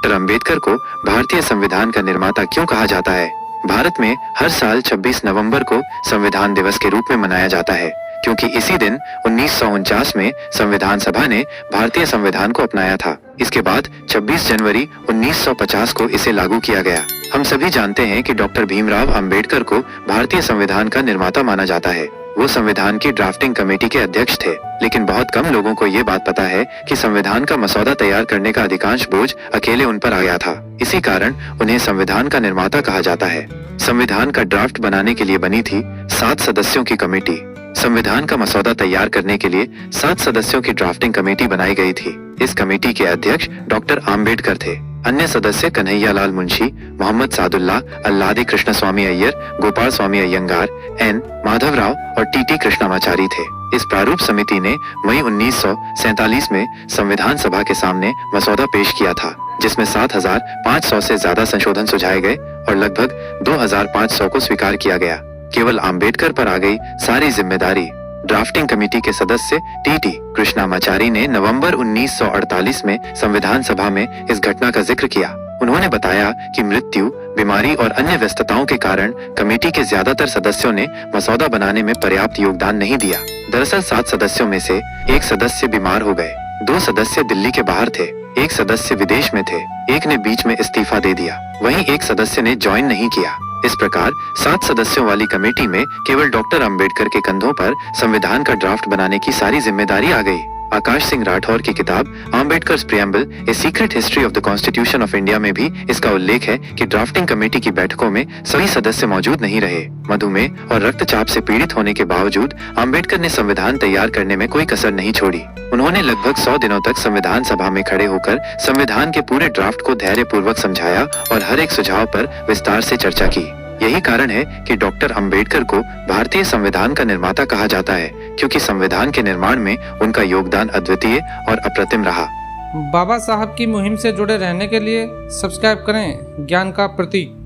Doctor Ambedkar को भारतीय संविधान का निर्माता क्यों कहा जाता है? भारत में हर साल 26 नवंबर को संविधान दिवस के रूप में मनाया जाता है, क्योंकि इसी दिन 1949 में संविधान सभा ने भारतीय संविधान को अपनाया था। इसके बाद 26 जनवरी 1950 को इसे लागू किया गया। हम सभी जानते हैं कि डॉक्टर भीमराव अंबेडकर को भारतीय संविधान का निर्माता माना जाता है। वो संविधान की ड्राफ्टिंग कमेटी के अध्यक्ष थे, लेकिन बहुत कम लोगों को ये बात पता है कि संविधान का मसौदा तैयार करने का अधिकांश बोझ अकेले उन पर आ गया था। इसी कारण उन्हें संविधान का निर्माता कहा जाता है। संविधान का ड्राफ्ट बनाने के लिए बनी थी 7 सदस्यों की कमेटी। संविधान का मसौदा तैयार करने के लिए 7 सदस्यों की ड्राफ्टिंग कमेटी बनाई गई थी। इस कमेटी के अध्यक्ष डॉक्टर आम्बेडकर थे। अन्य सदस्य कन्हैयालाल मुंशी, मोहम्मद सादुल्ला, अल्लादी कृष्णस्वामी अय्यर, गोपाल स्वामी अयंगार, एन माधवराव और टी कृष्णामाचारी थे। इस प्रारूप समिति ने मई 1947 में संविधान सभा के सामने मसौदा पेश किया था, जिसमें 7,500 से ज्यादा संशोधन सुझाए गए और लगभग 2,500 को स्वीकार किया गया। केवल आम्बेडकर पर आ गई सारी जिम्मेदारी। ड्राफ्टिंग कमेटी के सदस्य टी कृष्णामाचारी ने नवंबर 1948 में संविधान सभा में इस घटना का जिक्र किया। उन्होंने बताया कि मृत्यु, बीमारी और अन्य व्यस्तताओं के कारण कमेटी के ज्यादातर सदस्यों ने मसौदा बनाने में पर्याप्त योगदान नहीं दिया। दरअसल 7 सदस्यों में से एक सदस्य बीमार हो गए, 2 सदस्य दिल्ली के बाहर थे, 1 सदस्य विदेश में थे, 1 ने बीच में इस्तीफा दे दिया, वहीं 1 सदस्य ने ज्वाइन नहीं किया। इस प्रकार 7 सदस्यों वाली कमेटी में केवल डॉक्टर अंबेडकर के कंधों पर संविधान का ड्राफ्ट बनाने की सारी जिम्मेदारी आ गई। आकाश सिंह राठौर की किताब Ambedkar's preamble a secret history of the constitution of India में भी इसका उल्लेख है कि ड्राफ्टिंग कमेटी की बैठकों में सभी सदस्य मौजूद नहीं रहे। मधुमेह और रक्तचाप से पीड़ित होने के बावजूद आम्बेडकर ने संविधान तैयार करने में कोई कसर नहीं छोड़ी। उन्होंने लगभग 100 दिनों तक संविधान सभा में खड़े होकर संविधान के पूरे ड्राफ्ट को धैर्यपूर्वक समझाया और हर एक सुझाव पर विस्तार से चर्चा की। यही कारण है कि डॉक्टर अंबेडकर को भारतीय संविधान का निर्माता कहा जाता है, क्योंकि संविधान के निर्माण में उनका योगदान अद्वितीय और अप्रतिम रहा। बाबा साहब की मुहिम से जुड़े रहने के लिए सब्सक्राइब करें ज्ञान का प्रतीक।